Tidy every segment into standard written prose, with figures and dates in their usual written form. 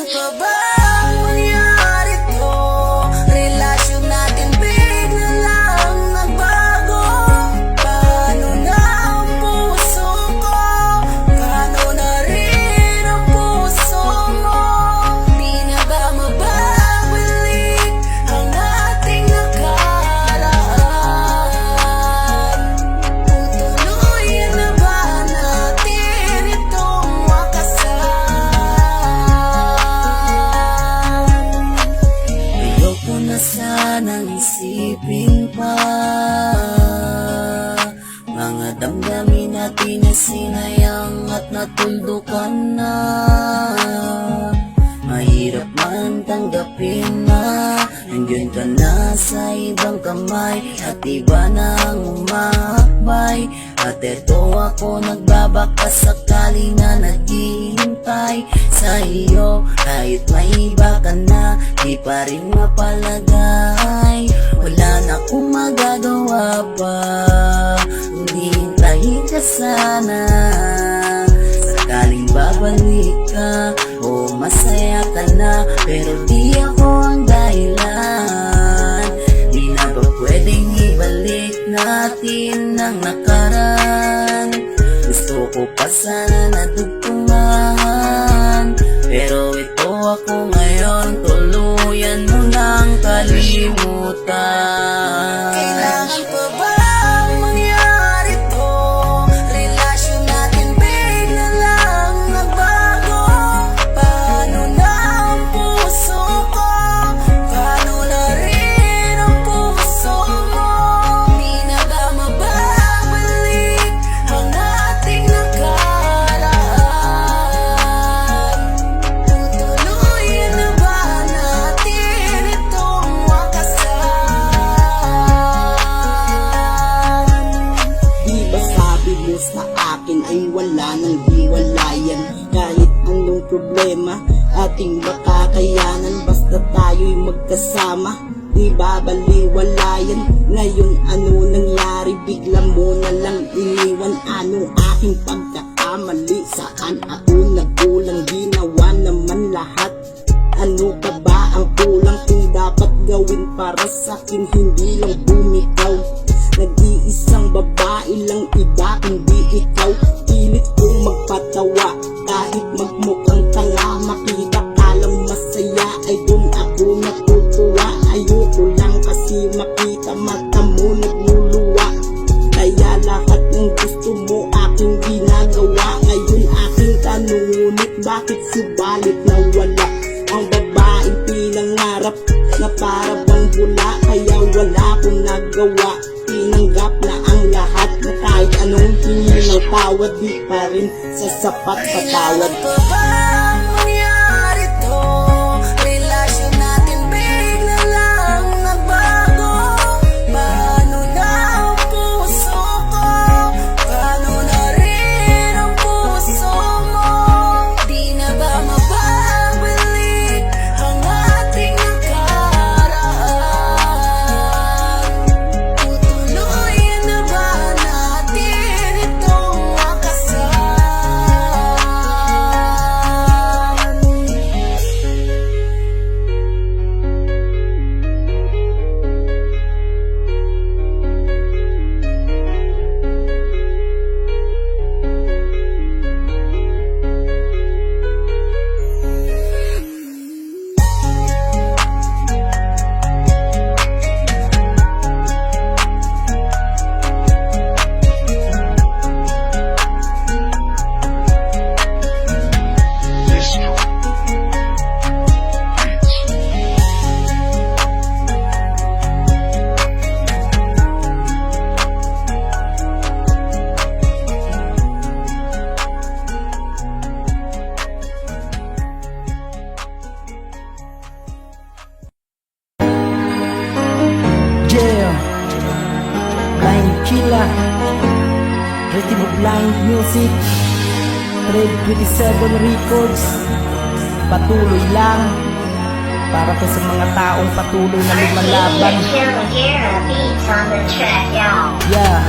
pa ba ang mangyari to? Relasyon natin bigla lang nagbago. Paano na ang puso ko? Paano na rin ang puso mo? Di na ba mababalik ang ating nakaraan? Kung tuluyan na ba natin itong wakasan? Ayoko na sanang isipin pa mga damdamin natin na sinayang at natuldukan na. Mahirap man tanggapin na nandiyan ka na sa ibang kamay at iba nang umakbay. At eto ako nagbabaka sakali na naghihintay sa iyo. Kahit may iba ka na, di pa rin mapalagay. Wala na akong magagawa pa, kundi hintayin ka sana. Sakaling babalik ka o masaya ka na, pero di ako ang dahilan. Di na ba pwedeng ibalik natin ang nakaraan? Gusto ko pa sana nadugtungan, pero ito ako ngayon, tuluyan mo nang kalimutan. Kailangan pa ba ang mangyari to? Relasyon natin bigla lang nagbago. Paano na ang puso ko? Paano na rin ang puso mo? Di na ba mababalik ang ating nakaraan? Tutuluyan na ba natin itong wakasan? Di ba sabi mo sa akin ay wala nang hiwalayan? Kahit anong problema ating makakayanan, basta tayo'y magkasama, di ba baliwalayan? Ngayon ano nangyari? Bigla mo na lang iniwan. Ano aking pagkakamali? Saan ako nagkulang? Ginawa naman lahat. Ano ka ba ang kulang? Kung dapat gawin para sa'kin, hindi lang bumitaw. Nag-iisang babae lang, iba kundi ikaw. Pilit kong magpatawa kahit magmukhang tanga. Makita ka lang masaya ay dun ako natutuwa. Ayoko lang kasi makita mata mo nagluluwa. Kaya lahat ng gusto mo aking ginagawa. Ngayon aking tanong, ngunit bakit subalit nawala ang babaeng pinangarap na para bang bula? Kaya wala akong nagawa, tinanggap na ang lahat, na kahit anong tingin ng tawad, di pa rin sasapat patawad. Kailangan pa ba ang mangyari to? Relasyon natin bigla lang nagbago. Paano na ang puso ko? Paano na rin ang puso mo? Di na ba mababalik ang ating nakaraan? Tutuluyan na ba natin itong wakasan? Chila, Rhythm of Blind Music, Trade 27 Records. Patuloy lang para to sa mga taong patuloy na lumalaban. Yeah.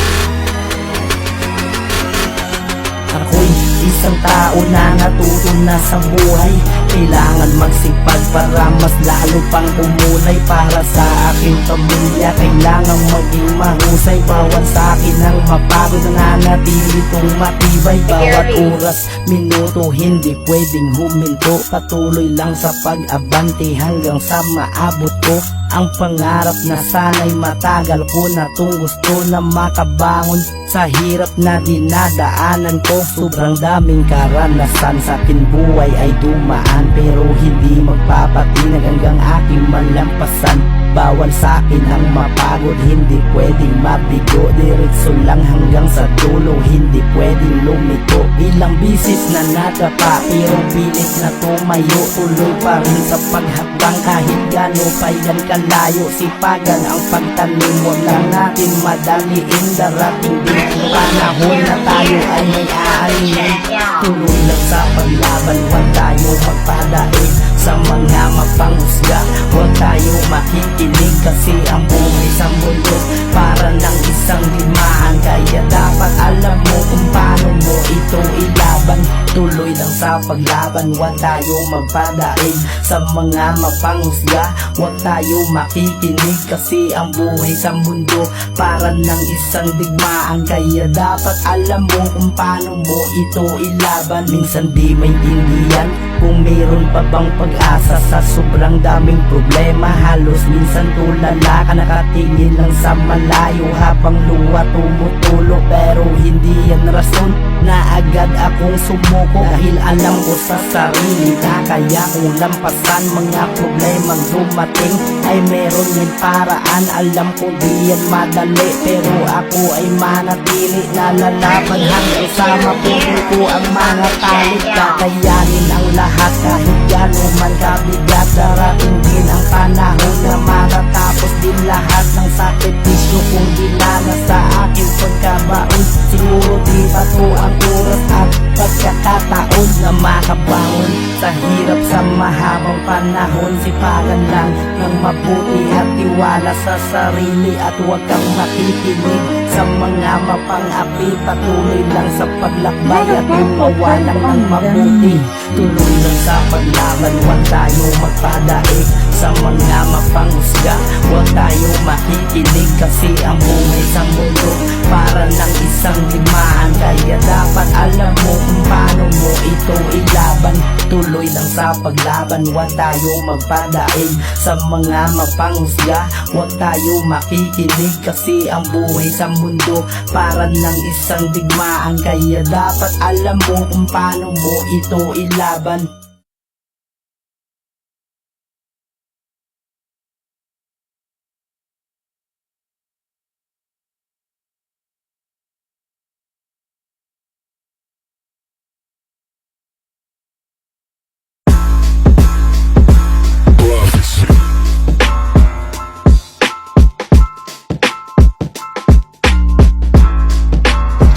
Ako'y isang tao na natuto na sa buhay. Kailangan magsipag para mas lalo pang umulay. Para sa aking pamilya kailangan maging mahusay. Bawat sa akin ang mapagod, nananatili itong matibay. Bawat oras, minuto, hindi pwedeng huminto. Patuloy lang sa pag-abante hanggang sa maabot ko ang pangarap na sana'y matagal ko na tong gusto na makabangon sa hirap na dinadaanan ko. Sobrang daming karanasan sa akin buhay ay dumaan, pero hindi magpapatinag hanggang aking malampasan. Bawal sa akin ang mapagod, hindi pwedeng mabigo. Diretso lang hanggang sa dulo, hindi pwedeng lumiko. Ilang bisis na nadapa, pero pilit na tumayo. Tuloy pa rin sa paghakbang kahit gano pa yan kalayo. Sipagan ang pagtanim, huwag lang natin madaliin. Darating din ang panahon na tayo ay may aalinin. Tuloy lang sa paglaban, huwag tayo magpadaig sa mga mapanghusga. Huwag tayo makikinig kasi ang buhay sa mundo para ng isang digmaan. Kaya dapat alam mo kung paano mo ito ilaban. Tuloy lang sa paglaban, huwag tayo magpadaig sa mga mapanghusga. Huwag tayo makikinig kasi ang buhay sa mundo para ng isang digmaan. Kaya dapat alam mo kung paano mo ito ilaban. Minsan di maintindihan kung mayroon pa bang pag-asa sa sobrang daming problema. Halos minsan tulala ka, nakatingin lang sa malayo habang luwa tumutulo. Pero hindi yan rason na agad akong sumuko, dahil alam ko sa sarili na kaya kong lampasan mga problemang dumating. Ay meron din paraan, alam ko di yan madali, pero ako ay manatili na lalaban hanggang sa maputol ko ang mga talik. Kakayanin ang lahat kahit gano'n man kabigat. Darating din ang panahon na matatapos din lahat ng sakripisyo kung dinala sa akin pagkabaon. Siguro di pa to ang oras at pagkakataon na makabangon sa hirap sa mahabang panahon. Sipagan lang ng mabuti at tiwala sa sarili at huwag kang makikinig sa mga mapang-api. Patuloy lang sa paglakbay at gumawa lang ng mabuti. Tuloy lang sa paglaban, huwag tayo magpadaig sa mga mapanghusga. Huwag tayo makikinig kasi ang buhay sa mundo para ng isang digmaan. Kaya dapat alam mo kung paano mo ito ilaban. Tuloy lang sa paglaban, huwag tayo magpadaig sa mga mapanghusga. Huwag tayo makikinig kasi ang buhay sa mundo para ng isang digmaan. Kaya dapat alam mo kung paano mo ito ilaban.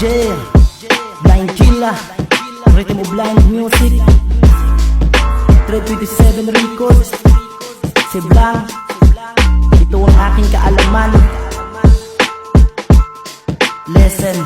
Yeah, Blind Killa, Rhythm of Blind Music, 327 Records, si Blanc. Ito ang aking kaalaman. Lesson,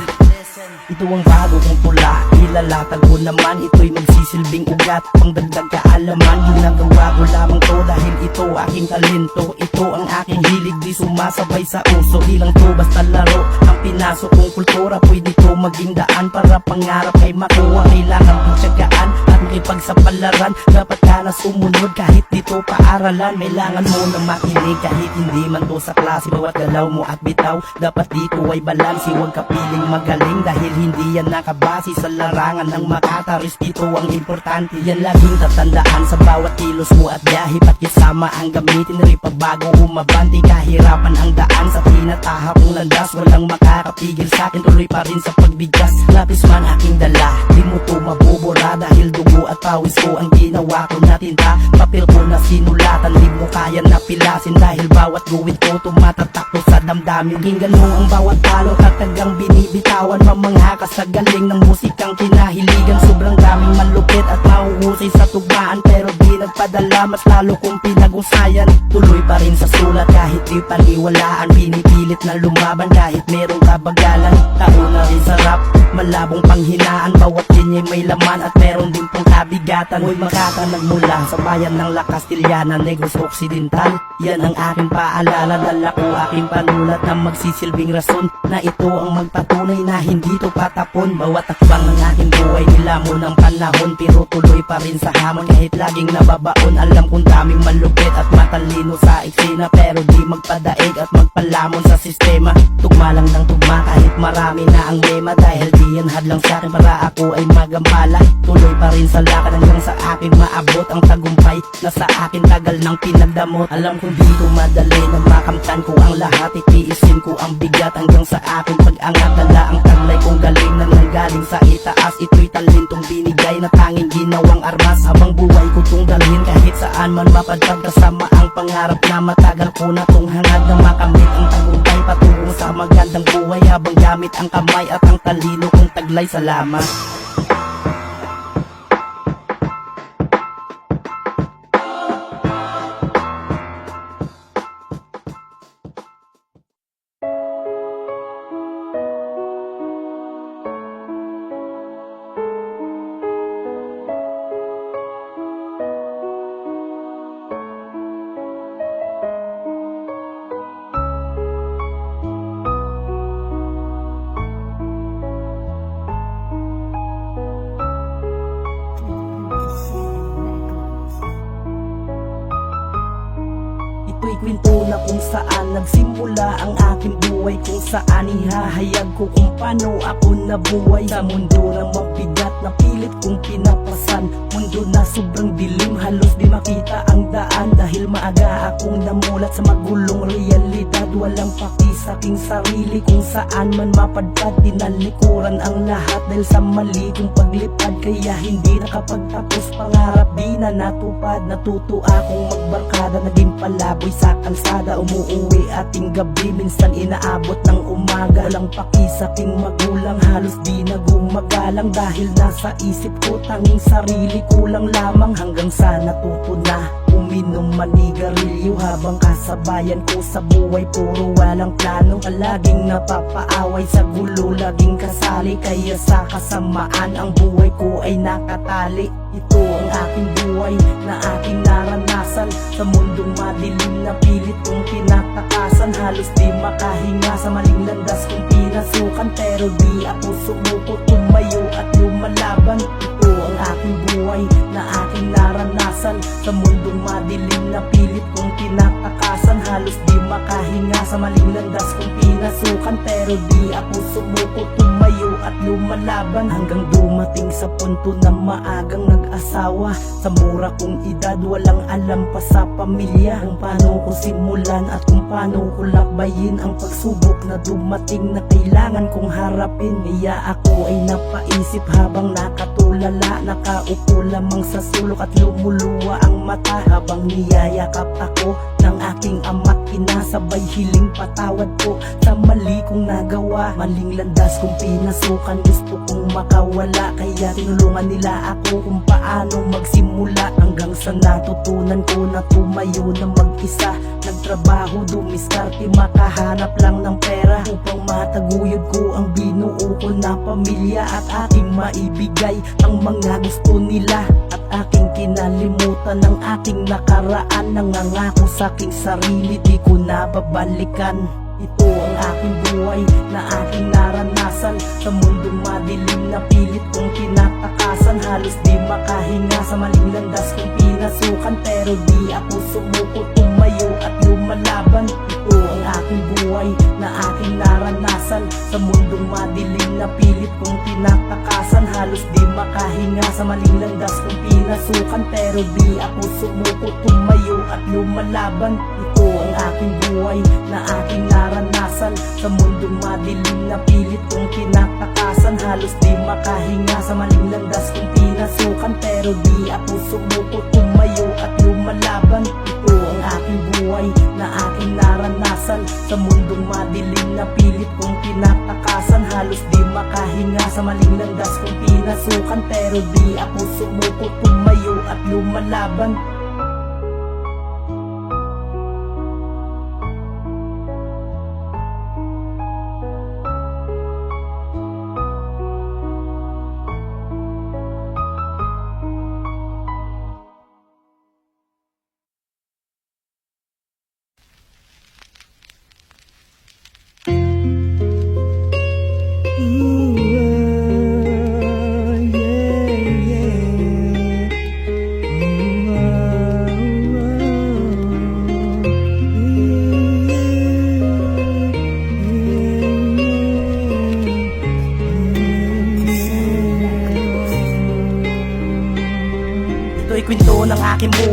ito ang bago kong tula. Ilalatag ko naman, ito'y magsisilbing ugat, pangdagdag kaalaman. Ginagawa ko lamang to dahil ito aking talento. Ito ang aking hilig, di sumasabay sa uso. Di lang to basta laro, ang pinasok kong kultura. Pwede to maging daan para pangarap ay makuha. Kailangan pagtsagaan at makipagsapalaran. Dapat ka na sumunod kahit dito paaralan. Kailangan mo na makinig kahit hindi man to sa klase. Bawat galaw mo at bitaw, dapat dito ay balansi. Huwag ka piling magaling dahil hindi yan nakabase sa larangan ng makataris. Dito ang importante, yan laging tatandaan sa bawat kilos mo at biyahe. Pakisama ang gamitin, ripabago umabanti. Kahirapan ang daan sa tinatahak kong landas. Walang makakapigil sa akin, tuloy pa rin sa pagbigkas. Lapis man aking dala, di mo to mabubura. Dahil dugo at pawis ko ang ginawa ko na tinta. Papel ko na sinulatan, di mo kaya napilasin. Dahil bawat guwit ko tumatatakto sa damdamin. Hinggan mo ang bawat talo, katagang binibitawan. Mamangha ka sa galing ng musikang kinahiligan. Sobrang daming malupit at mahuhusay sa tugmaan, pero di nagpadala, mas lalo kong pinag-usayan. Tuloy pa rin sa sulat kahit di paniwalaan. Pinipilit na lumaban kahit merong kabagalan. Tao na rin sa rap, malabong panghinaan. Bawat linya'y may laman at meron din pang kabigatan. Mo'y makatanag mula sa bayan ng La Castellana, Negros Occidental. Yan ang aking paalala, dala ko aking panulat na magsisilbing rason na ito ang magpatunay na hindi to patapon. Bawat akbang ng aking buhay nilamon ng panahon, pero tuloy pa rin sa hamon kahit laging nababaon. Alam kong daming malupit at matalino sa eksena, pero di magpadaig at magpalamon sa sistema. Tugma lang ng tugma kahit marami na ang lema, dahil di yan hadlang sa akin para ako ay magampala. Tuloy pa rin sa lakad hanggang sa akin maabot ang tagumpay na sa akin tagal nang pinagdamot. Alam kong dito madali na makamtan ko ang lahat, itiisin ko ang bigat hanggang sa akin pag-angat. Dala ang taglay kong galing na nanggaling sa itaas, ito'y talentong binigay na tanging ginawang armas. Habang buhay ko tong dalhin kahit saan man mapadpad, kasama ang pangarap na matagal ko na tong hangad na makamit ang tagumpay patungo sa magandang buhay, habang gamit ang kamay at ang talino kong taglay. Salamat. Ito'y kwento na kung saan nagsimula ang aking buhay, kung saan ihahayag ko kung paano ako nabuhay sa mundo ng mabigat na pilit kong pinapasan. Mundo na sobrang dilim, halos di makita ang daan, dahil maaga akong namulat sa magulong realidad. Walang paki sa aking sarili, kung saan man mapadpad, tinalikuran ang lahat dahil sa mali kong paglipad. Kaya hindi nakapagtapos pangarap, di na natupad. Natuto akong magbarkada, naging palaboy sa kalsada, umuuwi ating gabi, minsan inaabot ng umaga. Walang paki sa aking magulang, halos di na gumagalang, dahil nasa isip ko tanging sarili ko lang lamang. Hanggang sa natuto na uminom manigarilyo, habang kasabayan ko sa buhay puro walang plano. Palaging napapaaway sa gulo, laging kasali, kaya sa kasamaan ang buhay ko ay nakatali. Ito ang aking buhay na aking naranasan, sa mundong madilim na pilit kong tinatakasan. Halos di makahinga sa maling landas kong pinasukan, pero di ako sumuko, tumayo at lumalaban. Ito ang aking buhay na aking naranasan, sa mundong madilim na pilit kong tinatakasan. Halos di makahinga sa maling landas kong pinasukan, pero di ako sumuko, tumayo at lumalaban. Hanggang dumating sa punto na maagang nag-asawa, sa mura kong edad walang alam pa sa pamilya kung paano ko simulan at kung paano ko lakbayin ang pagsubok na dumating na kailangan kong harapin. Kaya ako ay napaisip habang nakatulala, nakaupo lamang sa sulok at lumuluwa ang mata, habang niyayakap ako ng aking ama't ina. Sabay hiling patawad ko sa mali kong nagawa, maling landas kong pinasukan, gusto kong makawala. Kaya tinulungan nila ako kung paano magsimula, hanggang sa natutunan ko na tumayo na mag-isa. Nagtrabaho, dumiskarte, makahanap lang ng pera upang mataguyod ko ang binuo ko na pamilya, at aking maibigay ang mga gusto nila. At aking kinalimutan ng aking nakaraan, nangangako sa aking sarili di ko na babalikan. Ito ang aking buhay na aking naranasan, sa mundong madilim na pilit kong tinatakasan. Halos di makahinga sa maling landas kong pinasukan, pero di ako sumuko, tumayo at lumalaban. Ito ang aking buhay na aking naranasan, sa mundong madilim na pilit kong tinatakasan. Halos di makahinga sa maling landas kong pinasukan, pero di ako sumuko, tumayo at lumalaban. Ito ang aking buhay na aking naranasan, sa mundong madilim na pilit kong tinatakasan. Halos di makahinga sa maling landas kong pinasukan, pero di ako sumuko, tumayo at lumalaban. Ito ang aking buhay na aking naranasan, sa mundong madilim na pilit kong tinatakasan. Halos di makahinga sa maling landas kong pinasukan, pero di ako sumuko, tumayo at lumalaban.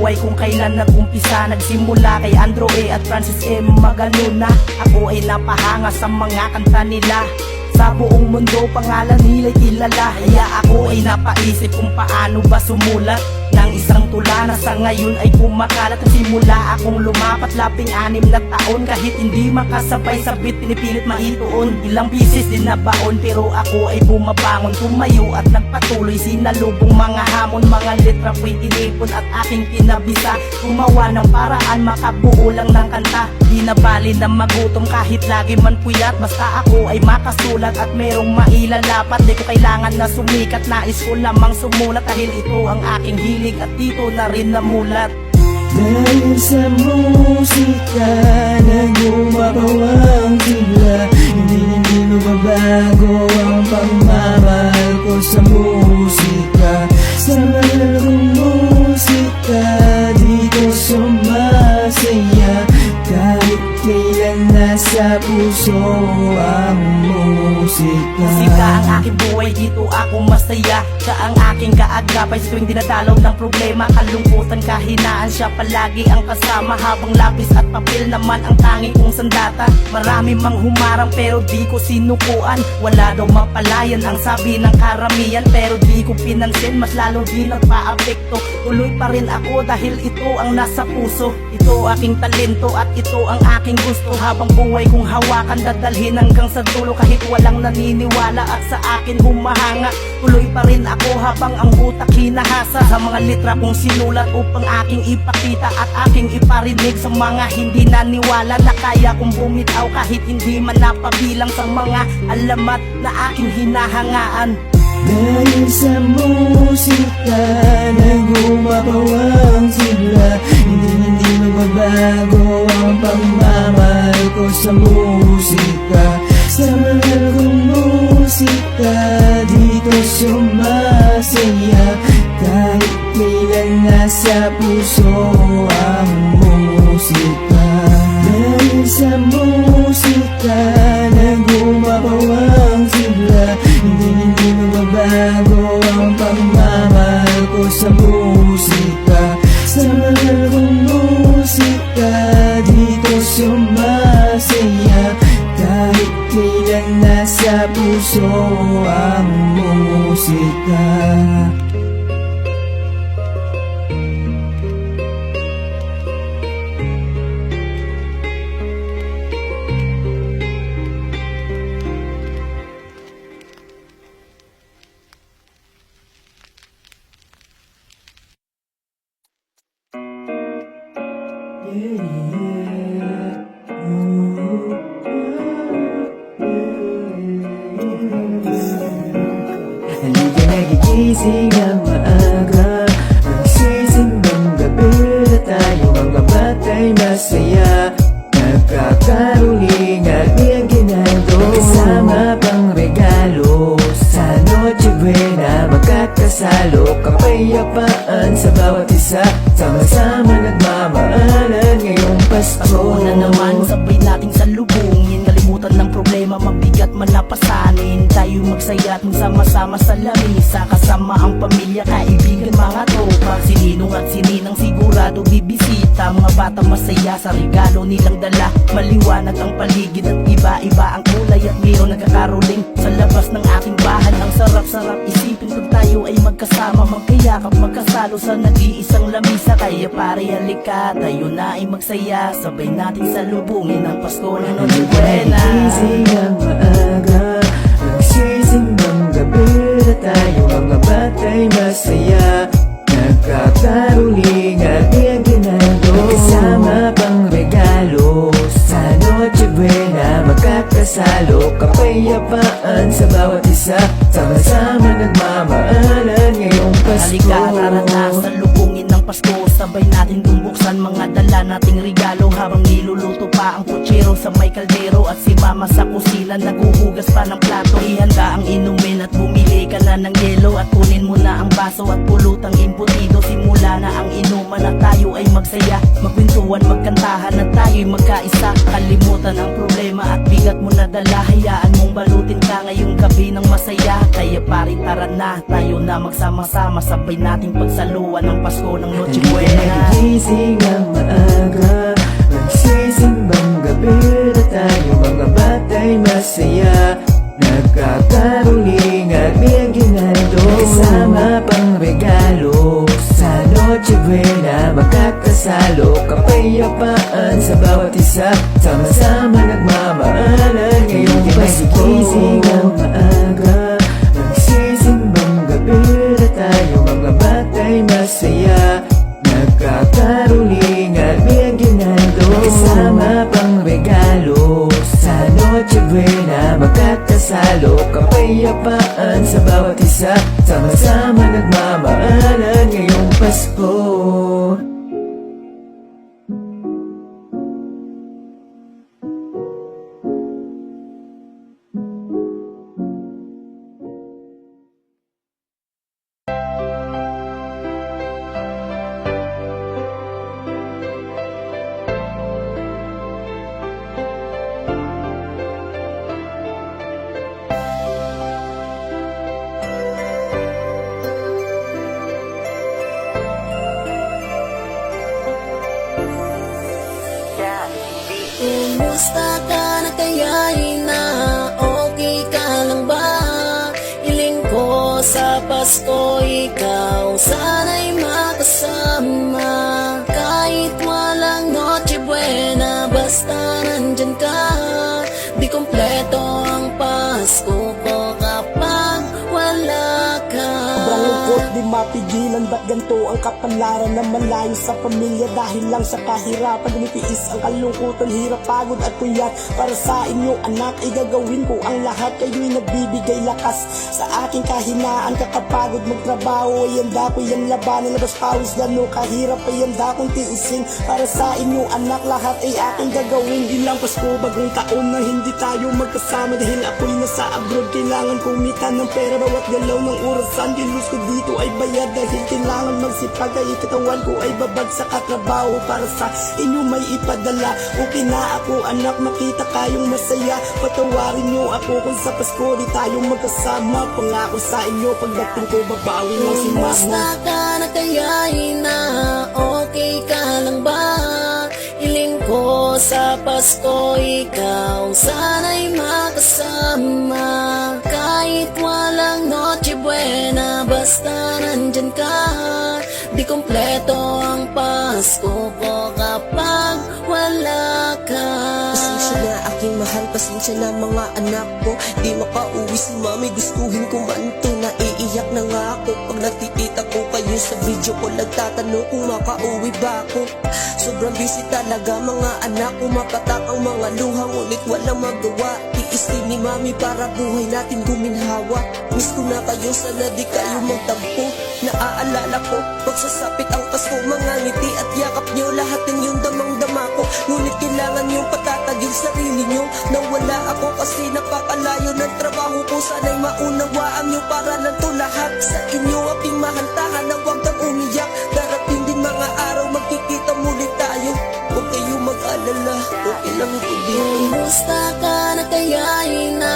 buhay kung kailan nag-umpisa. Nagsimula kay Andrew A. at Francis M. Magaluna. Ako ay napahanga sa mga kanta nila. Sa buong mundo pangalan nila'y kilala. Kaya ako ay napaisip kung paano ba sumulat ng isang tula na sa ngayon ay kumakalat. Simula akong lumapat 16 na taon, kahit hindi makasabay sa beat pinipilit maituon. Ilang pieces din na baon pero ako ay bumabangon, tumayo at nagpatuloy. Sinalubong mga hamon, mga letra ko'y tinipon at aking kinabisa. Gumawa ng paraan, makabuo lang ng kanta. Di na bali na magutom kahit lagi man puyat, basta ako ay makasulat at merong mailalapat. Di ko kailangan na sumikat, nais ko lamang sumulat dahil ito ang aking hilig at dito na rin namulat. Dahil sa musika nag-umapaw ang sigla, hindi mababago ang pagmamahal ko sa musika. Sa mahal kong musika dito sumasaya, kahit kailan nasa puso ang musika. Musika ang aking buhay, dito ako masaya. Siya ang aking kaagapay sa tuwing dinadalaw ng problema, kalungkutan, kahinaan. Siya palagi ang kasama, habang lapis at papel naman ang tangi kong sandata. Marami mang humarang pero di ko sinukuan. Wala daw mapalayan ang sabi ng karamihan, pero di ko pinansin, mas lalo di nagpa-apekto. Tuloy pa rin ako dahil ito ang nasa puso. Ito aking talento at ito ang aking gusto. Habang buhay kong hawakan, dadalhin hanggang sa dulo. Kahit walang naniniwala at sa akin humahanga, tuloy pa rin ako habang ang utak hinahasa. Sa mga litra kong sinulat upang aking ipakita at aking iparinig sa mga hindi naniwala na kaya kong bumitaw kahit hindi man napabilang sa mga alamat na aking hinahangaan. Dahil sa musika nag-umapaw ang sigla, hindi mababago ang pagmamahal ko sa musika. Sa mahal kong musika dito sumasaya, kahit kailan nasa puso ang musika. Dahil sa musika nag-umapaw ang sigla, hindi mababago ang pagmamahal ko sa musika. Sa mahal kong musika dito sumasaya, kahit kailan nasa puso ang musika. Halika nagigising ng maaga, nagsisimbang gabi na tayo mga batay masaya. Nagkakaroling at ginado, kasama pang regalo. Sa Noche Buena magkakasalo, kapayapaan sa bawat isa. Sama-sama nagmamaalan ngayong Pasko. Pasko na naman, sabay nating salubungin. Kalimutan ng problema, mabigat man napasanin. Tayo magsaya at magsama-sama sa lamisa, kasama ang pamilya, kaibigan, mga tropa. Sininong at sininang sigurado bibisita. Mga bata masaya sa regalo nilang dala. Maliwanag ang paligid at iba-iba ang kulay, at mayroong nagkakaroling sa labas ng aking bahan. Ang sarap-sarap isipin pag tayo ay magkasama, magkayakap, magkasalo sa nag-iisang lamisa. Kaya pare halika, tayo na ay magsaya, sabay natin salubungin ang Pasko na Noche Buena. Nagising ang maaga, nagsisimbang gabi na tayo mga batay masaya. Nagkakaroling at ginado, kasama pang regalo. Sa Noche Buena magkakasalo, kapayapaan sa bawat isa. Sama-sama nagmamaalan ngayong Pasko. Halika, tara na, salubungin ng Pasko. Sabay natin bubuksan mga dala nating regalo, habang niluluto pa ang kutsero sa may kaldero. At si mama sa kusina naghuhugas pa ng plato. Ihanda ang inumin at bumili ka na ng yelo, at kunin mo na ang baso at pulutang imbutido. Simula na ang inuman at tayo ay magsaya, magkwentuhan, magkantahan at tayo'y magkaisa. Kalimutan ang problema at bigat mo na dala, hayaan mong balutin ka ngayong gabi ng masaya. Kaya pare tara na, tayo na magsama-sama, sabay nating pagsaluan ng Pasko ng Noche Buena. Nagising ang maaga, magsisimbang gabi na tayo, mga batay masaya. Nagkakaroling at may aginaldo, kasama pang regalo. Sa Noche Buena magkakasalo, kapayapaan sa bawat isa, sama-sama nagmamahalan ngayong Pasko. Nagising ang maaga, magsisimbang gabi na tayo, mga batay masaya. Nagkakaroling at may aginaldo, kasama pang regalo. Sa Noche Buena magkakasalo, kapayapaan sa bawat isa, sama-sama nagmamahalan ngayong Pasko. Kumusta ka na kaya'y na okay ka lang ba? Hiling ko sa Pasko ikaw sana'y makasama. Kahit walang Noche Buena, basta nandyan ka. Di kompleto ang Pasko ko kapag wala ka. Sobrang lungkot, di mapigilan, ba't ganito ang kapalaran na malayo sa pamilya dahil lang sa kahirapan. Dumitiis ang kalungkutan, hirap, pagod at puyat. Para sa inyo anak, igagawin ko ang lahat. Kayo'y nagbibigay lakas sa aking kahinaan. Kakapagod magtrabaho, ay handa ko yan labanan. Labas pawis, gano'n kahirap, ay handa kong tiisin. Para sa inyo anak, lahat ay aking gagawin. Ilang Pasko, bagong taon na hindi tayo magkasama. Dahil ako'y nasa abroad, kailangan kumita ng pera. Bawat galaw ng orasan, kilos ko dito ay bayad. Dahil kailangan magsipag, ay katawan ko ay babagsak at trabaho. Para sa inyo may ipadala, okay na ako anak, makita kayong masaya. Patawarin nyo ako kung sa Pasko di tayo magkasama. Pangako sa inyo, pagdating ko babawi lang si Kumusta mama. ka na kaya'y na okay ka lang ba? Hiling ko sa Pasko ikaw sana'y makasama. Kahit walang Noche Buena, basta nandyan ka. Di kompleto ang Pasko ko kapag wala ka. Pasensya na aking mahal, pasensya na mga anak ko. Di makauwi si mami, gustuhin ko man to. Naiiyak na nga ako pag nakikita ko kayo sa video ko. Nagtatanong kung makauwi ba ako. Sobrang busy talaga mga anak ko, mapatak ang mga luha, ngunit walang magawa. Tiis din ni mami para buhay natin guminhawa. Miss ko na kayo, sana di kayo magtampo. Naaalala ko, pagsasapit ang Pasko, mga ngiti at yakap nyo. Lahat ng yung damang-dama ko, ngunit kailangan yung patatagil sarili nyo. Nang wala ako kasi napakalayo ng trabaho ko. Sana'y maunawaan nyo para lang to lahat. Sa inyo aking mahal, tahanan, huwag kang umiyak. Darating din mga araw, magkikita muli tayo. Huwag kayong mag-alala, okay lang ito dito. Kumusta ka na kaya'y na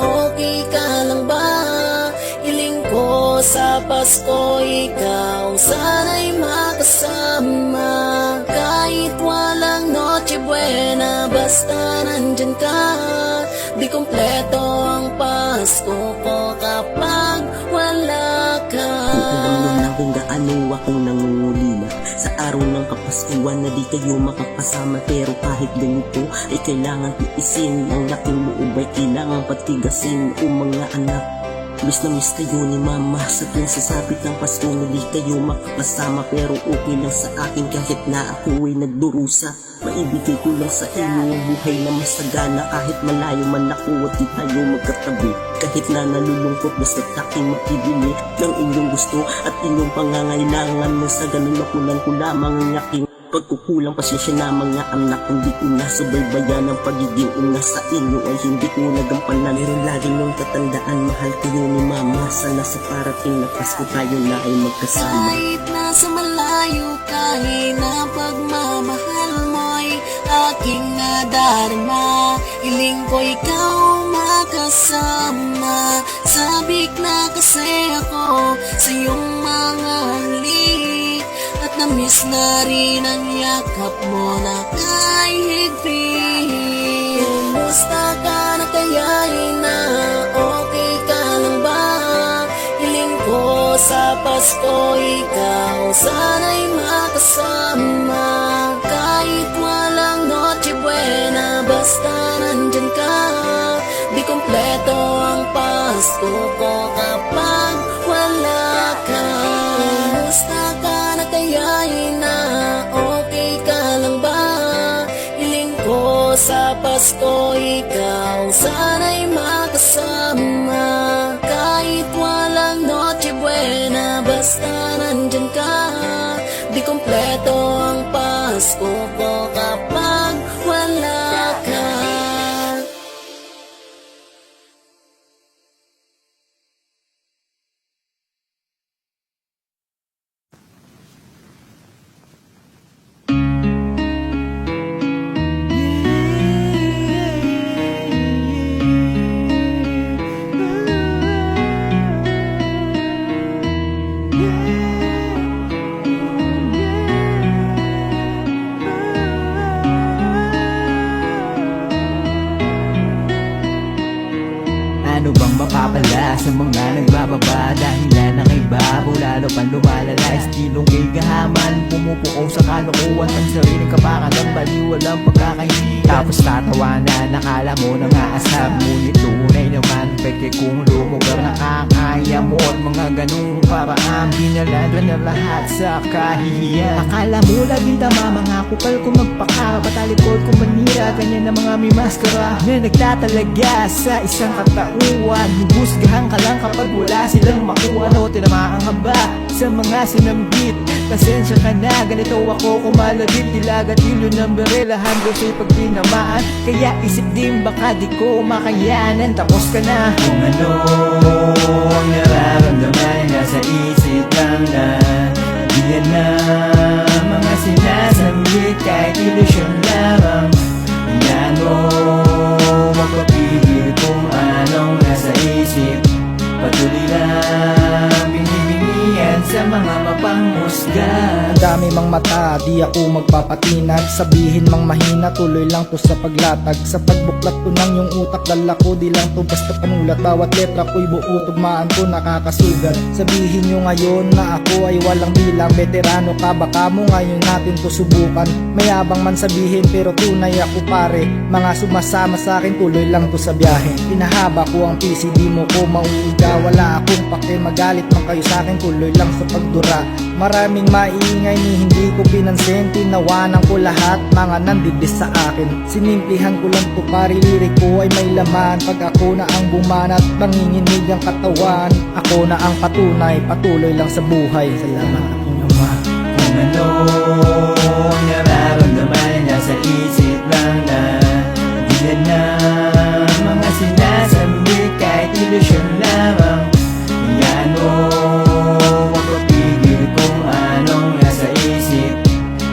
okay ka lang ba? Hiling ko sa Pasko ikaw sana'y makasama. Kahit walang Noche Buena, basta nandyan ka. Di kompleto ang Pasko ko kapag wala ka. Alam na kung gaano akong nangungulila sa araw ng Kapaskuhan na di kayo makapasama. Pero kahit ganito ay kailangan tiisin. Ang laking loob ay kailangan patigasin. O mga anak, miss na miss kayo ni mama. Sa tuwing sasapit ng Pasko na di kayo makakasama. Pero okay lang sa akin kahit na ako ay nagdurusa. Maibigay ko lang sa inyo ang buhay na masagana. Kahit malayo man ako at di tayo magkatabi. Kahit na nalulungkot, basta't aking makibili ng inyong gusto at inyong pangangailangan. Na sa ganun makunan ko lamang ang aking pagkukulang. Pasensya na mga anak, hindi ko nasubaybayan ang pagiging ina sa inyo ay hindi ko nagampanan. Meron lagi nung tatandaan, mahal kayo ni mama. Sana sa parating na Pasko tayo na ay magkasama. Kahit nasa malayo ka, na pagmamahal mo'y aking nadarama. Hiling ko ikaw makasama. makasama. Sabik na kasi ako sa iyong mga halik, at namiss na rin ang yakap mo na kay higpit. Kumusta ka na kaya na? Okay ka lang ba? Hiling ko sa Pasko ikaw sana'y makasama. Kahit walang Noche Buena, basta nandyan ka. Di kompleto ang Pasko ko kapag wala ka. Kumusta ka na kaya na? Okay ka lang ba? Hiling ko sa Pasko ikaw sana'y makasama. Kahit walang Noche Buena, basta nandyan ka. Di kompleto ang Pasko ko kapag wala ka. Ano bang mapapala sa mga nagbababa? Dahilan ng ibabaw, lalo pang lumalala. Estilong gahaman, pumupukaw sa kalokohan ng sariling kapakanan, baliw walang pagkakahiya. Tapos tatawanan, nakala mo nang aasab, ngunit tunay naman peke kung lumugar na kakaya mo. At mga ganung paraan, binaladwan na lahat sa kahihiyan. Akala mo laging tama, mga kupal ko magpaka, patalikod ko manira, ganyan na mga may maskara na nagtatalaga sa isang katauhan. Hubusgahan ka lang kapag wala silang makuha. No, tinamaan ka ba sa mga sinambit? Pasensya ka na, ganito ako kumalabit. Dilagat-ilo ng berelahan ko sa'y pagtinamaan. Kaya isip din baka di ko makayanan. Tapos ka na. Kung ano ang nararamdaman, nasa isip lang na diyan na mga sinasambit, kahit ilusyon lamang. Yan mo magpapigil kung anong nasa isip. Patuloy lang binibingian sa mga mapangmusga. Ang dami mang mata, di ako magpapatinag. Sabihin mang mahina, tuloy lang to sa paglatag. Sa pagbuklat ko ng yung utak, dala ko di lang to basta panulat. Bawat letra ko'y buo, tugmaan ko nakakasugat. Sabihin nyo ngayon na ako ay walang bilang. Veterano ka, baka mo ngayon natin to subukan. Mayabang man sabihin pero tunay ako pare. Mga sumasama sa akin, tuloy lang to sa biyahe. Pinahaba ko ang PC, di mo ko mauuga. Wala akong pake, magalit man kayo sa akin, tuloy lang sa pagdura. Maraming maingay ni hindi ko pinansin. Tinawanan ko lahat, mga nandibis sa akin. Sinimplihan ko lang to pare, lirik ko ay may laman. Pag ako na ang bumanat, manginginig ang katawan. Ako na ang patunay, patuloy lang sa buhay. Salamat aking Ama. Kung ano ang nararamdaman, nasa isip lang na diyan na mga sinasambit, kahit ilusyon lamang. Yan mo magpapigil kung anong nasa isip.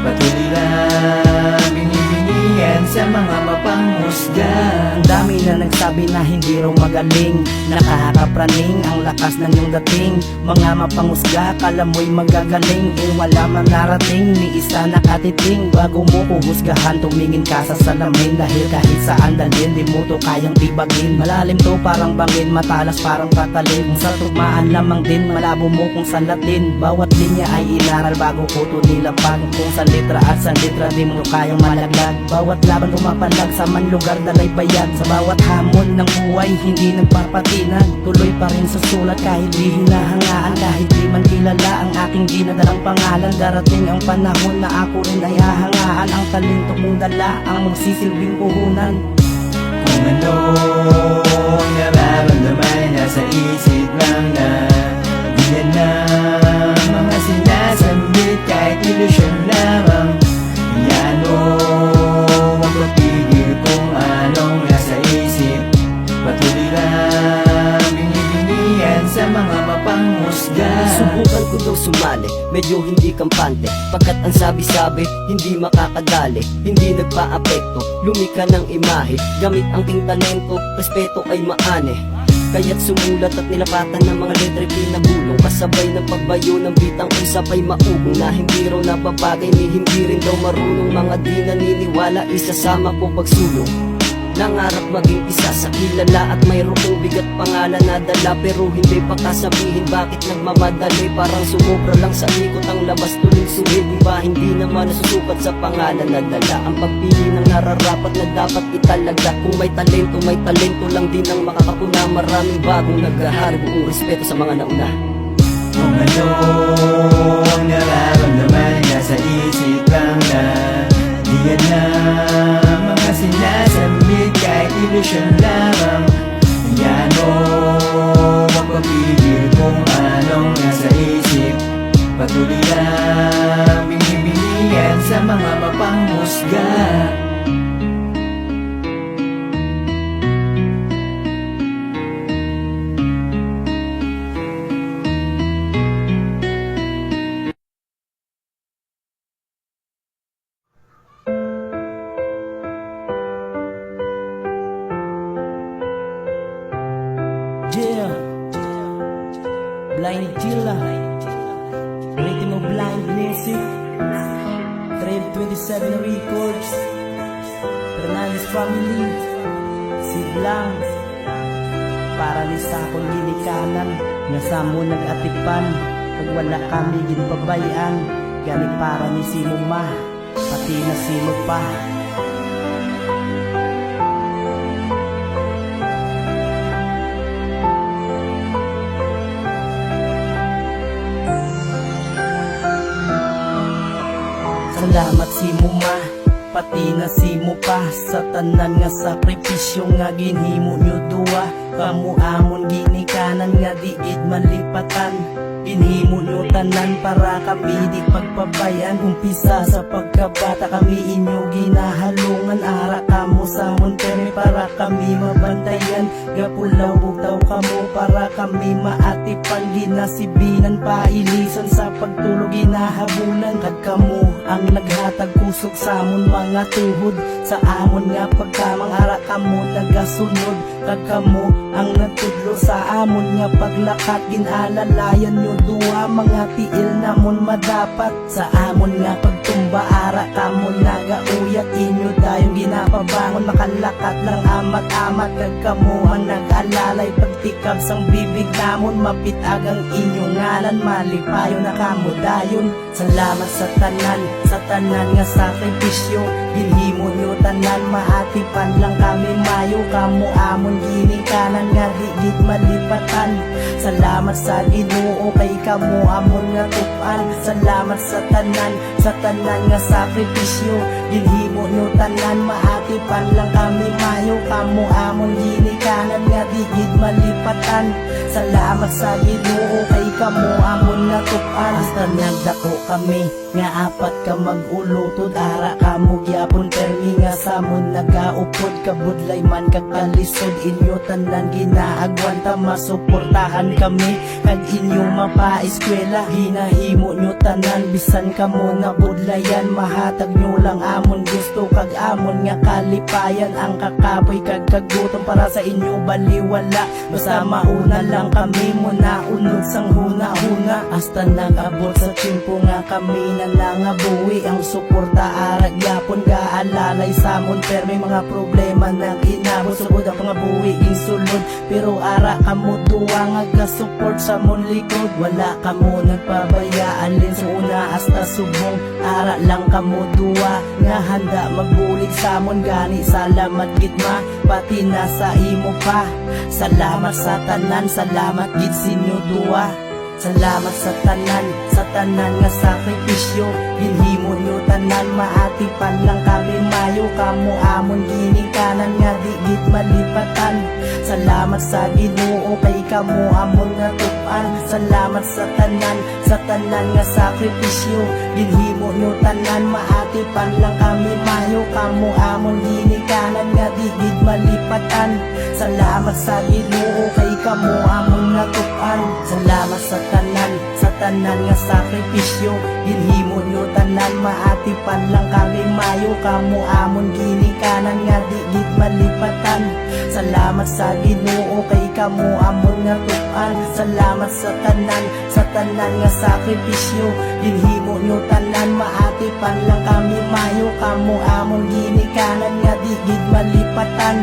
Patuloy lang binibingian sa mga mapangmusga. Ang dami na nagsabi na hindi raw magaling, nakakapraning ang lakas ng iyong dating. Mga mapangusga, kala mo'y magagaling. Eh wala man narating, ni isa nakatiting. Bago mo kuhusgahan, tumingin ka sa salamin. Dahil kahit saan dalhin, di mo to kayang tibagin. Malalim to parang bangin, matalas parang patalim. Sa tugmaan lamang din, malabo mo kung salatin. Bawat linya ay inaral bago ko to nilapag. Kung sa litra at sa litra, di mo kayang malaglag. Bawat laban pumapalag sa man lugar, dalay bayag. Sa bawat hamon ng buhay, hindi nagpapatinag. Tuloy pa rin sa sulat kahit di hinahangaan. Kahit di man kilala ang aking dinadalang pangalan. Darating ang panahon na ako rin ay hahangaan. Ang talento kong dala ang magsisilbing puhunan. Kung ano ang nararamdaman, nasa isip lang na diyan na mga sinasambit, kahit ilusyon lamang. Yan mo magpapigil kung anong nasa isip. Patuloy lang binibingian sa mga mapangmusga. Subukan ko ko daw sumali, medyo hindi kampante, pagkat ang sabi-sabi, hindi makakadali, hindi nagpa-apekto, lumika ng imahe, gamit ang ting talento, respeto ay maane. Kaya't sumulat at nilapatan ng mga letra pinagulong, kasabay ng pagbayo ng bitang usap ay maugong, na hindi raw napapagay ni hindi rin daw marunong, mga di naniniwala isasama ko pagsulong. Nangarap maging isa sa kilala at mayroong bigat pangalan na dala, pero hindi pa kasabihin bakit nagmamadali, parang sumobra lang sa ikot ang labas tuloy suhid. Di ba hindi naman nasusukat sa pangalan na dala ang pagpili ng nararapat na dapat italaga. Kung may talento lang din ang makakapuna, maraming bagong naghahari, buong respeto sa mga nauna. Kung ano ang nararamdaman, nasa isip lang na di yan na mga sinasambit, kahit ilusyon lamang. Hayaan mo magpapigil kung anong nasa isip, patuloy lang binibilihan sa mga mapanghusga. Yeah, Blind Chilla, Rhythm of Blind Music, Trail 27 Records, Fernandez Family, si Blang, para ni sa akong linikanan, nga sa mo nag-atipan, pag wala kami ginpabayan, galing para ni si Muma, pati na si Mupa. Salamat si Muma, pati na si Mupa, sa tanan nga sakripisyo nga ginhimo nyo duwa. Kamu amon ginikanan nga diid malipatan, ginhimo nyo tanan para kami di pagpabayan. Umpisa sa pagkabata kami inyo ginahalungan, ara kamo sa monterme para kami mabantayan. Gapulaw bugtaw kamo para kami maatipan, ginasibinan pailisan sa pagtulog ginahabulan. Kag kamo ang naghatag kusog sa amon mga tuhod, sa amon nga pagkamang ara kamo nagasunod. Kag kamo ang nagtudlo sa amon nga paglakat, ginalalayan nyo duwa mga tiil namon madapat. Sa amon nga pagtumba ara kamo nagauyat, inyo dayong ginapabangon makalakat lang amat-amat. Kag kamo ang nag-alalay pagtikab sang bibig namon, mapitagang inyong ngalan, malipayo na kamo dayon. Salamat sa tanan nga sakripisyo, ginhimo nyo tanan, maatipan lang kami mayo. Kamo amon ginikanan nga digit malipatan, salamat sa Ginoo kay kamo amon nga tupan. Salamat sa tanan nga sakripisyo, ginhimo nyo tanan, maatipan lang kami mayo. Kamo amon ginikanan nga digit malipatan, salamat sa Ginoo kay kamo amon nga tupan. Hasta nagdako kami nga apat ka mag-ulutod, ara kamo gyapon permi nga samon nagaupod. Kabudlay man kakalisod, inyo tanan ginaagwan ta, masuportahan kami kag inyong mapa-eskwela. Ginahimo nyo tanan bisan kamo nabudlayan, mahatag nyo lang amon gusto kag amon nga kalipayan. Ang kakapoy kag kagutom para sa inyo baliwala, basta mauna lang kami muna unod sang huna-huna. Hasta nag-abot sa timpo nga kami na nangabuhi, ang suporta arag yapon gaalalay samon. Pero may mga problema nang inabot, sugod ang pangabuhi insulod, pero ara kamo duwa nga ga-support sa mon likod. Wala kamo nagpabayaan lin sa una hasta subong, ara lang kamo duwa nga handa magbulig samon. Gani salamat gitma, pati na sa imo pa. Salamat sa tanan, salamat gid sinyo duwa. Salamat sa tanan nga sakripisyo, ginhimo nyo tanan, maatipan lang kami mayo. Kamo amon ginikanan nga digit malipatan, salamat sa Ginoo kay kamo amon nga tupan. Salamat sa tanan nga sakripisyo, ginhimo nyo tanan, maatipan lang kami mayo. Kamo amon ginikanan nga digit malipatan, salamat sa Ginoo kay kamo amon nga tupan. Salamat sa tanan nga sakripisyo. Ginhimo nyo tanan maatipan lang kami mayo. Kamo amon ginikanan nga di gid malipatan. Salamat sa Ginoo kay kamo amon nga tupan. Salamat sa tanan nga sakripisyo. Ginhimo nyo tanan maatipan lang kami mayo. Kamo amon ginikanan nga di gid malipatan.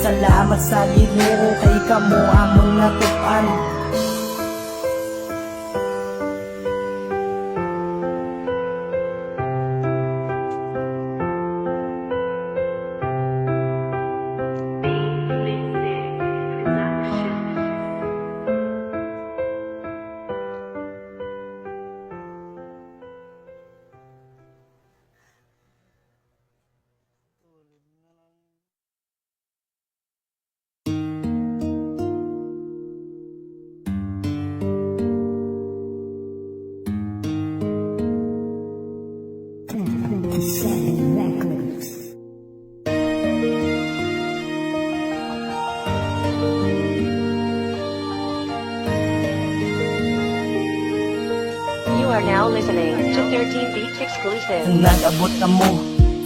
Salamat sa Ginoo kay kamo amon nga tupan. You are now listening to 13 Beats Exclusive. Kung nag-abot ka mo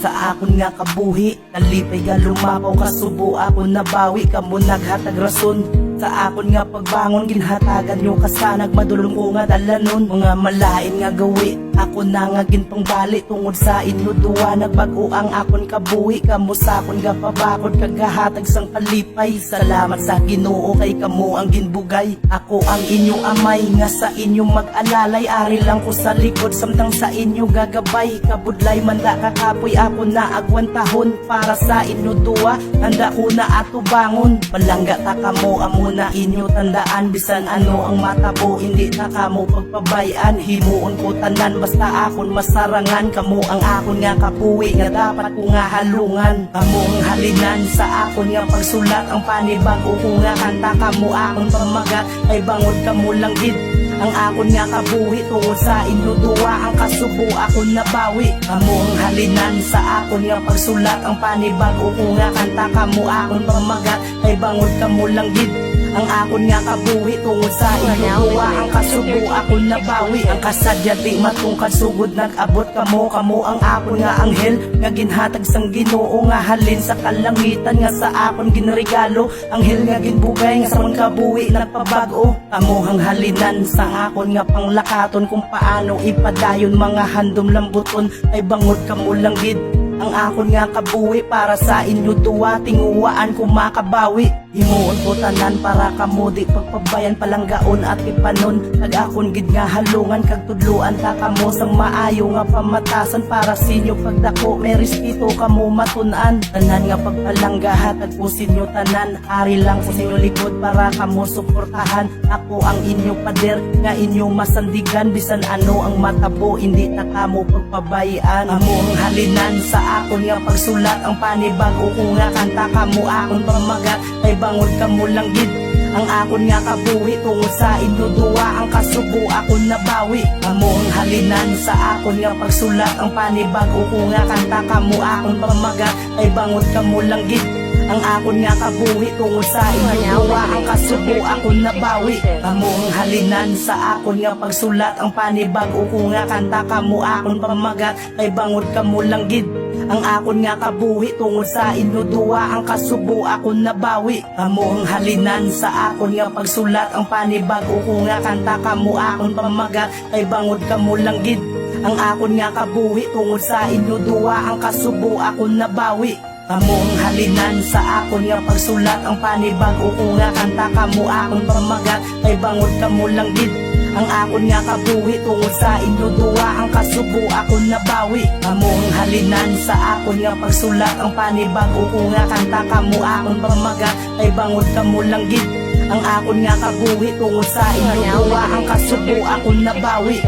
sa akon nga kabuhi, nalipay ka lumapaw kasubo ako nabawi. Kamo naghatag rason sa akon nga pagbangon, ginhatagan nyo kasanag madulong ko nga dalanon. Mga malain nga gawi ako na nga ginpang bali tungod sa inyo duwa. Nagbago ang akon kabuhi, kamo sa akon nga pabakod kagahatag sang palipay. Salamat sa Ginoo kay kamo ang ginbugay. Ako ang inyo amay nga sa inyo mag-alalay. Ari lang ko sa likod samtang sa inyo gagabay. Kabudlay manda kakapoy ako na agwantahon para sa inyo duwa. Handa ko na ato bangon. Palangga ta kamo amo na inyo tandaan. Bisan ano ang matabo hindi ta kamo pagpabayan. Himuon ko tanan basta akon masarangan. Kamo ang akon nga kapuwi nga dapat ko nga halungan. Kamo ang halinan sa akon nga pagsulat. Ang panibago ko nga kanta. Kamo akon pamagat ay bangod kamo lang gid. Ang akon nga kabuhi tungod sa inyo duwa. Ang kasubo akon nabawi. Kamo ang halinan sa akon nga pagsulat. Ang panibago ko nga kanta. Kamo akon pamagat ay bangod kamo lang gid. Ang akon nga kabuhi tungod sa inyo duwa. Ang kasubo akon nabawi. Ang kasadya di matungkad sugod nag-abot kamo. Kamo ang akon nga anghel nga ginhatag sang Ginoo nga halin sa kalangitan nga sa akon ginregalo. Anghel nga ginbugay nga sa akon kabuhi nagpabago. Kamo ang halinan sa akon nga panglakaton kung paano ipadayon mga handom lambuton ay bangod kamo lang gid. Ang akon nga kabuhi para sa inyo duwa. Tinguwaan ko makabawi. Himuon ko tanan para kamo di pagpabayan palanggaon at ipanon. Kag akon gid nga halungan kag tudluan ta kamo sang maayo nga pamatasan para sinyo pagdako may respeto kamo matun-an. Tanan nga pagpalangga hatag po sinyo tanan. Ari lang sa sinyo likod para kamo suportahan. Ako ang inyo pader nga inyo masandigan. Bisan ano ang matabo hindi ta kamo pagpabayaan. Amo ang halinan sa akon nga pagsulat. Ang panibago ko nga kanta. Kamo akon pamagat ay bangod kamo lang gid. Ang akon nga kabuhi tungod sa inyo duwa. Ang kasubo akon nabawi. Kamo ang halinan sa akon nga pagsulat. Ang panibago ko nga kanta. Kamo akon pamagat ay bangod kamo lang gid. Ang akon nga kabuhi tungod sa inyo duwa. Ang kasubo akon nabawi. Kamo ang halinan sa akon nga pagsulat. Ang panibago ko nga kanta. Kamo akon pamagat ay bangod kamo lang gid. Ang akon nga kabuhi tungod sa inyo duwa. Ang kasubo akon nabawi. Kamo ang halinan sa akon nga pagsulat. Ang panibago ko nga kanta. Kamo akon pamagat ay bangod kamo lang gid. Ang akon nga kabuhi tungod sa inyo duwa. Ang kasubo akon nabawi. Kamo ang halinan sa akon nga pagsulat. Ang panibago ko nga kanta. Kamo akon pamagat ay bangod kamo lang gid. Ang akon nga kabuhi tungod sa inyo duwa. Ang kasubo akon nabawi. Kamo ang halinan sa akon nga pagsulat. Ang panibago ko nga kanta. Kamo akon pamagat ay bangod kamo lang gid. Ang akon nga kabuhi tungod sa inyo duwa. Ang kasubo akon nabawi.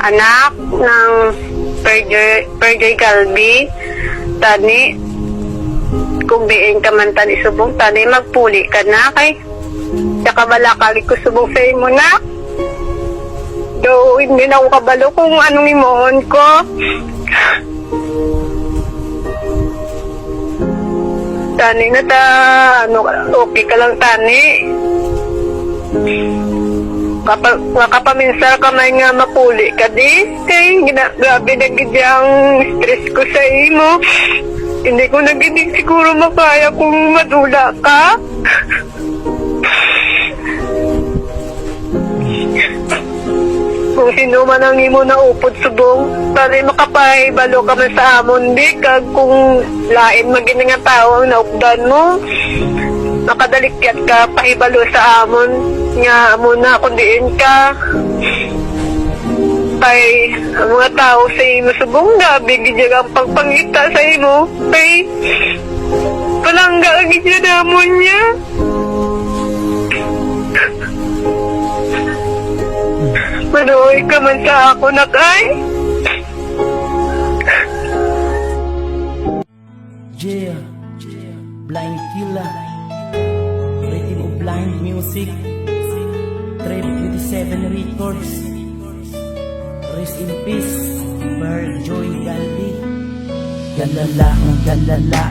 anak ng Perjoy Calvi, tani, kung diin ka man tani subong, tani magpuli ka na kay, tsaka balakali ko subong sa imo na. Do, hindi na ako kabalo kung anong imoon ko. Tani na ta, okay ka lang tani. Kapaminsar ka man nga mapuli ka di. Kay, grabe na gidyang stress ko sa imo. Hindi ko naginig siguro makaya kung madula ka. Kung sino man ang imo na upod subong, tani makapahibalo ka man sa amon di. Kag kung lain maging nga tao ang naukdan mo, makadalikyat ka, pahibalo sa amon. Nga muna kung diin ka. Kay ang mga tao sa imo subong na bigyan ang pagpangita sa imo. Kay palangga ang itinamon niya. Manuoy ka man sa ako na kay. Yeah, Blind Killer, Rating of Blind Music, Trip 27 Records, Rest in Peace, Perjoy Calvi. Galala ng galala,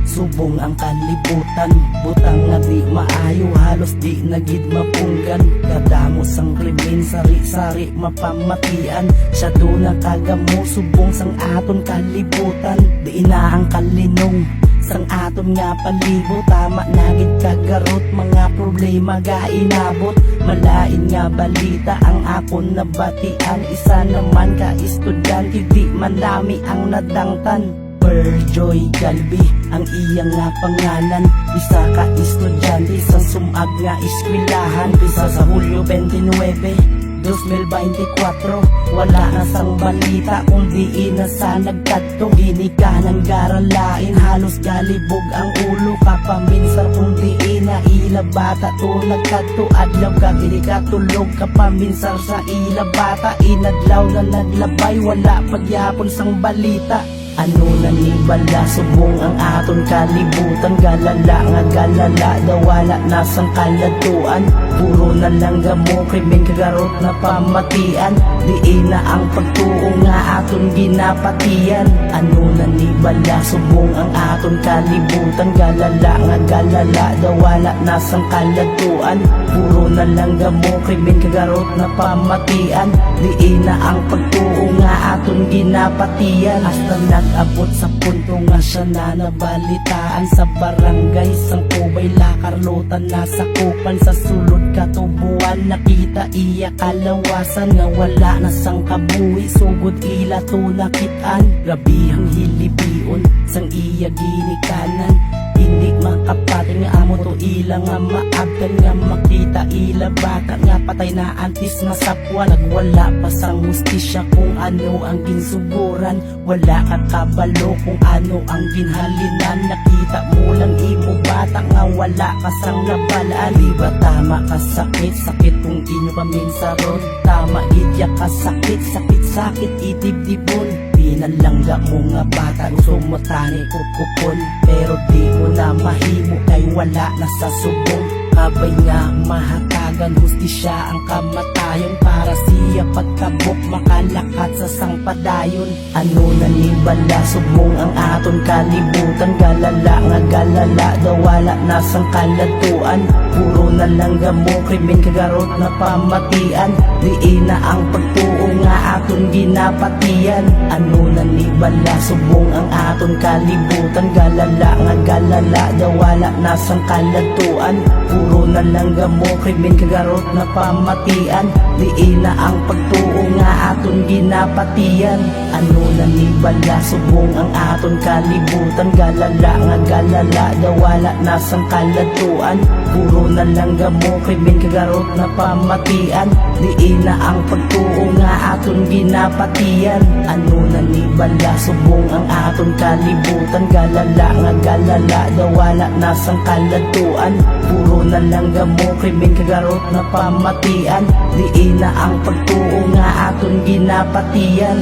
subong ang kalibutan, butang nga di maayo, halos di nagid mapunggan. Kadamos ang krimen, sari-sari mapamatian, siya doon ang kagamo, subong sang aton kalibutan. Di na ang kalinong, sang aton nga palibo, tama nagid kagarot, mga problema ga inabot. Malain nga balita ang akon nabatian, isa naman ka estudyante, di man lami ang nadangtan. Perjoy Calvi ang iyang nga pangalan, isa ka estudyante sa sumag nga eskwelahan. Pisa sa Hulyo 29, 2024, wala na sang balita kung di na sa nagkadto. Dini ka ng garalain, halos galibog ang ulo, kapaminsar kung di na ila bata to nagkadto. Adlaw ka dili ka tulog, kapaminsar sa ila bata, inadlaw na naglabay, wala pagyapon sang balita. Ano na ni bala, subong ang aton kalibutan, galala nga galala, dawala na sang kalatuan. Puro na lang gamo, krimen kagarot na pamatian, di na ang pagtuo nga aton ginapatian. Ano na ni bala, subong ang aton kalibutan, galala nga galala, dawala na sang kalatuan. Puro na lang gamo, krimen kagarot na pamatian, di na ang pagtuo nga aton ginapatian. Hasta nag-abot sa punto nga siya na nabalitaan sa barangay sang Kubay Lakarlotan, nasa kupan sa sulod katubuan. Nakita iya kalawasan nga wala na sang kabuhi, sugod ila to nakitaan. Grabihang hilipion sang iya ginikanan, hindi makapati nga amo to ila nga maagdan nga makita ila baka nga patay na antis nga sapwa. Nagwala pa sang hustisya kung ano ang ginsuguran, wala ka kabalo kung ano ang ginhalinan. Nakita mo lang imo bata nga wala ka sang nabalaan. Di ba tama ka sakit, sakit kung inyo paminsaron, tama idya ka sakit, sakit sakit itibdibon. Pinalangga mo nga bata, gusto mo tani kupupon, pero di mo na mahimo kay wala na sa subong. Kabay nga mahatagan, hustisya ang kamatayon, para siya pagkabok makalakat sa sangpadayon. Ano na ni bala, subong ang aton kalibutan, galala nga galala, dawala na sang kalatuan. Puro na lang gamo, krimen kagarot na pamatian, di na ang pagtuo nga aton ginapatian. Ano na ni bala, subong ang aton kalibutan, galala nga galala, dawala na sang kalatuan. Puro na lang gamo, krimen kagarot na pamatian, di na ang pagtuo nga aton ginapatian. Ano na ni bala, subong ang aton kalibutan, galala nga galala, dawala na sang kalatuan. Puro na lang gamo, krimen kagarot na pamatian, di na ang pagtuo nga aton ginapatian. Ano na ni bala, subong ang aton kalibutan, galala nga galala, dawala na sang kalatuan. Puro na lang ang gamo, krimen kagarot na pamatian. Diin na ang pagtuo nga aton ginapatian.